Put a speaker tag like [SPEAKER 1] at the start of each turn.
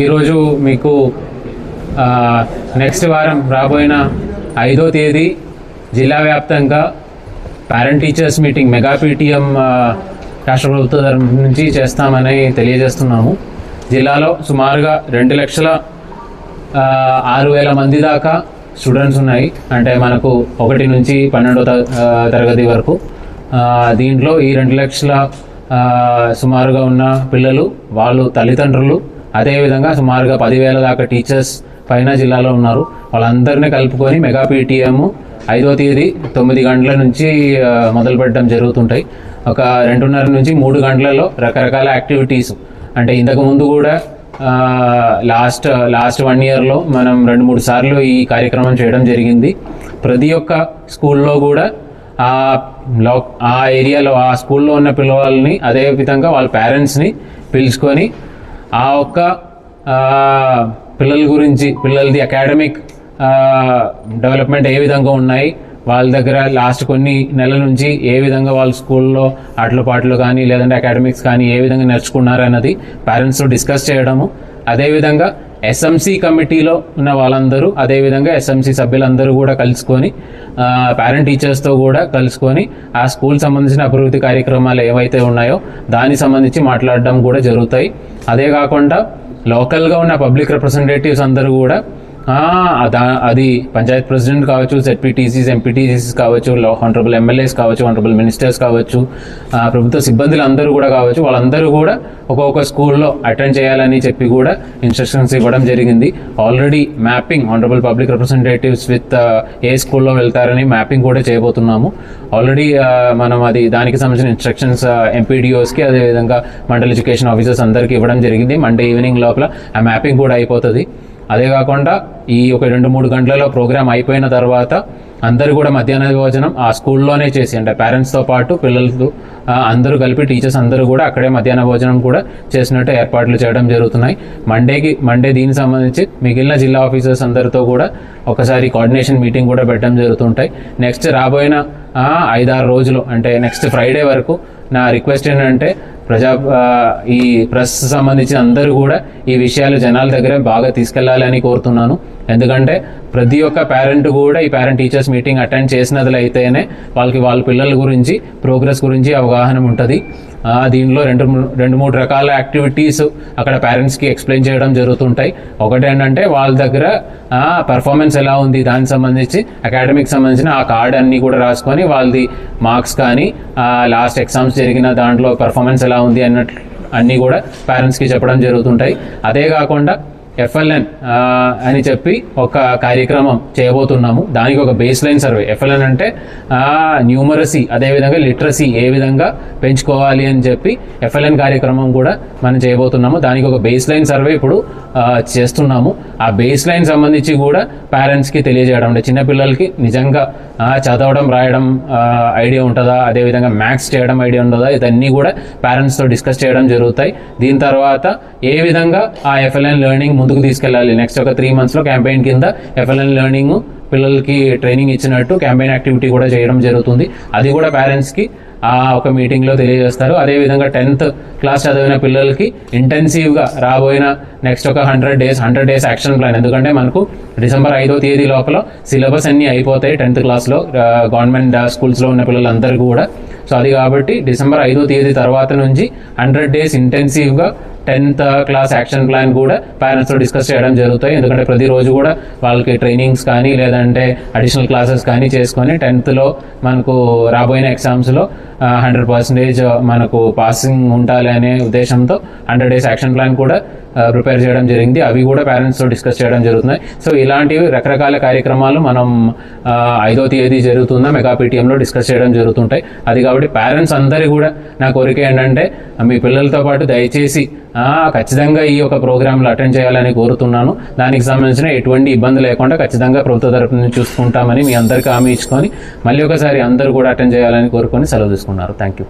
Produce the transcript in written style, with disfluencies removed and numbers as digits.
[SPEAKER 1] ఈరోజు మీకు నెక్స్ట్ వారం రాబోయిన 5వ తేదీ జిల్లా వ్యాప్తంగా parent teachers meeting mega PTM రాష్ట్ర ప్రభుత్వ తరఫు నుంచి చేస్తామని తెలియజేస్తున్నాము. జిల్లాలో సుమారుగా 2,06,000 మంది దాకా స్టూడెంట్స్ ఉన్నాయి. అంటే మనకు 1 నుంచి 12వ తరగతి వరకు. దీంట్లో ఈ 2 లక్షల సుమారుగా ఉన్న పిల్లలు, వాళ్ళు తల్లిదండ్రులు, అదేవిధంగా సుమారుగా 10,000 దాకా టీచర్స్ పైన జిల్లాలో ఉన్నారు. వాళ్ళందరినీ కలుపుకొని మెగా పీటీఎం 5వ తేదీ 9 గంటల నుంచి మొదలు పెట్టడం జరుగుతుంటాయి. ఒక 2:30 నుంచి 3 గంటలలో రకరకాల యాక్టివిటీస్, అంటే ఇంతకుముందు కూడా లాస్ట్ 1 ఇయర్లో మనం 2-3 సార్లు ఈ కార్యక్రమం చేయడం జరిగింది. ప్రతి ఒక్క స్కూల్లో కూడా ఆ ఏరియాలో ఆ స్కూల్లో ఉన్న పిల్లవాళ్ళని, అదేవిధంగా వాళ్ళ పేరెంట్స్ని పిలుచుకొని ఆ ఒక్క పిల్లల గురించి, పిల్లలది అకాడమిక్ డెవలప్మెంట్ ఏ విధంగా ఉన్నాయి, వాళ్ళ దగ్గర లాస్ట్ కొన్ని నెలల నుంచి ఏ విధంగా వాళ్ళ స్కూల్లో ఆటల పాటలు కానీ లేదంటే అకాడమిక్స్ కానీ ఏ విధంగా నేర్చుకున్నారు అన్నది పేరెంట్స్తో డిస్కస్ చేయడము. అదేవిధంగా ఎస్ఎంసి కమిటీలో ఉన్న వాళ్ళందరూ, అదేవిధంగా ఎస్ఎంసి సభ్యులందరూ కూడా కలుసుకొని పేరెంట్ టీచర్స్తో కూడా కలుసుకొని ఆ స్కూల్ సంబంధించిన అభివృద్ధి కార్యక్రమాలు ఏవైతే ఉన్నాయో దానికి సంబంధించి మాట్లాడడం కూడా జరుగుతాయి. అదే కాకుండా లోకల్గా ఉన్న పబ్లిక్ రిప్రజెంటేటివ్స్ అందరూ కూడా అది పంచాయత్ ప్రెసిడెంట్ కావచ్చు, ZPTCs, MPTCs కావచ్చు, హానరబుల్ ఎమ్మెల్యేస్ కావచ్చు, హానరబుల్ మినిస్టర్స్ కావచ్చు, ప్రభుత్వ సిబ్బందులు అందరూ కూడా కావచ్చు, వాళ్ళందరూ కూడా ఒక్కొక్క స్కూల్లో అటెండ్ చేయాలని చెప్పి కూడా ఇన్స్ట్రక్షన్స్ ఇవ్వడం జరిగింది. Already mapping, honourable public representatives with a స్కూల్లో వెళ్తారని మ్యాపింగ్ కూడా చేయబోతున్నాము. ఆల్రెడీ మనం దానికి సంబంధించిన ఇన్స్ట్రక్షన్స్ MPDOస్కి, అదేవిధంగా మండల్ ఎడ్యుకేషన్ ఆఫీసర్స్ అందరికీ ఇవ్వడం జరిగింది. మండే ఈవినింగ్ లోపల ఆ మ్యాపింగ్ కూడా అయిపోతుంది. అదే కాకుండా ఈ ఒక 2-3 గంటలలో ప్రోగ్రామ్ అయిపోయిన తర్వాత అందరూ కూడా మధ్యాహ్న భోజనం ఆ స్కూల్లోనే చేసి, అంటే పేరెంట్స్తో పాటు పిల్లలతో అందరూ కలిపి టీచర్స్ అందరూ కూడా అక్కడే మధ్యాహ్న భోజనం కూడా చేసినట్టు ఏర్పాట్లు చేయడం జరుగుతున్నాయి. మండే దీనికి సంబంధించి మిగిలిన జిల్లా ఆఫీసర్స్ అందరితో కూడా ఒకసారి కోఆర్డినేషన్ మీటింగ్ కూడా పెట్టడం జరుగుతుంటాయి. నెక్స్ట్ రాబోయిన 5-6 రోజులు, అంటే నెక్స్ట్ ఫ్రైడే వరకు నా రిక్వెస్ట్ ఏంటంటే ఈ ప్రెస్ సంబంధించి అందరూ కూడా ఈ విషయాలు జనాల దగ్గర బాగా తీసుకెళ్లాలని కోరుతున్నాను. ఎందుకంటే ప్రతి ఒక్క పేరెంట్ కూడా ఈ పేరెంట్ టీచర్స్ మీటింగ్ అటెండ్ చేసినట్లయితేనే వాళ్ళకి వాళ్ళ పిల్లల గురించి, ప్రోగ్రెస్ గురించి అవగాహన ఉంటుంది. దీనిలో 2-3 రకాల యాక్టివిటీస్ అక్కడ పేరెంట్స్కి ఎక్స్ప్లెయిన్ చేయడం జరుగుతుంటాయి. ఒకటి ఏంటంటే వాళ్ళ దగ్గర పర్ఫార్మెన్స్ ఎలా ఉంది, దానికి సంబంధించి అకాడమిక్ సంబంధించిన ఆ కార్డ్ అన్నీ కూడా రాసుకొని వాళ్ళది మార్క్స్ కానీ లాస్ట్ ఎగ్జామ్స్ జరిగిన దాంట్లో పర్ఫార్మెన్స్ ఎలా ఉంది అన్నీ కూడా పేరెంట్స్కి చెప్పడం జరుగుతుంటాయి. అదే కాకుండా FLN అని చెప్పి ఒక కార్యక్రమం చేయబోతున్నాము. దానికి ఒక బేస్ లైన్ సర్వే. FLN అంటే న్యూమరసీ, అదేవిధంగా లిటరసీ ఏ విధంగా పెంచుకోవాలి అని చెప్పి FLN కార్యక్రమం కూడా మనం చేయబోతున్నాము. దానికి ఒక బేస్ లైన్ సర్వే ఇప్పుడు చేస్తున్నాము. ఆ బేస్ లైన్ సంబంధించి కూడా పేరెంట్స్కి తెలియజేయడం, అంటే చిన్నపిల్లలకి నిజంగా చదవడం, రాయడం ఐడియా ఉంటుందా, అదేవిధంగా మ్యాథ్స్ చేయడం ఐడియా ఉంటుందా, ఇదన్నీ కూడా పేరెంట్స్తో డిస్కస్ చేయడం జరుగుతాయి. దీని తర్వాత ఏ విధంగా ఆ FLN లెర్నింగ్ ముందుకు తీసుకెళ్ళాలి, నెక్స్ట్ ఒక 3 monthsలో క్యాంపెయిన్ కింద FLN లెర్నింగ్ పిల్లలకి ట్రైనింగ్ ఇచ్చినట్టు క్యాంపెయిన్ యాక్టివిటీ కూడా చేయడం జరుగుతుంది. అది కూడా పేరెంట్స్కి ఒక మీటింగ్లో తెలియజేస్తారు. అదేవిధంగా 10th క్లాస్ చదివిన పిల్లలకి ఇంటెన్సివ్గా రాబోయిన నెక్స్ట్ ఒక 100 days యాక్షన్ ప్లాన్. ఎందుకంటే మనకు డిసెంబర్ 5వ తేదీ లోపల సిలబస్ అన్నీ అయిపోతాయి 10th క్లాస్లో గవర్నమెంట్ స్కూల్స్లో ఉన్న పిల్లలందరికీ కూడా. సో అది కాబట్టి డిసెంబర్ 5వ తేదీ తర్వాత నుంచి 100 days ఇంటెన్సివ్గా 10th class action plan కూడా పేరెంట్స్తో డిస్కస్ చేయడం జరుగుతాయి. ఎందుకంటే ప్రతిరోజు కూడా వాళ్ళకి ట్రైనింగ్స్ కానీ లేదంటే అడిషనల్ క్లాసెస్ కానీ చేసుకొని 10thలో మనకు రాబోయిన ఎగ్జామ్స్లో 100% మనకు పాసింగ్ ఉండాలి అనే ఉద్దేశంతో 100 days యాక్షన్ ప్లాన్ కూడా ప్రిపేర్ చేయడం జరిగింది. అవి కూడా పేరెంట్స్తో డిస్కస్ చేయడం జరుగుతున్నాయి. సో ఇలాంటివి రకరకాల కార్యక్రమాలు మనం 5వ తేదీ జరుగుతున్న మెగా పీటీఎంలో డిస్కస్ చేయడం జరుగుతుంటాయి. అది కాబట్టి పేరెంట్స్ అందరూ కూడా నా కోరిక ఏంటంటే మీ పిల్లలతో పాటు దయచేసి ఖచ్చితంగా ఈ యొక్క ప్రోగ్రాంలో అటెండ్ చేయాలని కోరుతున్నాను. దానికి సంబంధించిన ఎటువంటి ఇబ్బంది లేకుండా ఖచ్చితంగా ప్రభుత్వ తరపు నుంచి చూసుకుంటామని మీ అందరికీ హామీ ఇచ్చుకొని మళ్ళీ ఒకసారి అందరూ కూడా అటెండ్ చేయాలని కోరుకొని సెలవు తీసుకున్నారు. Thank you.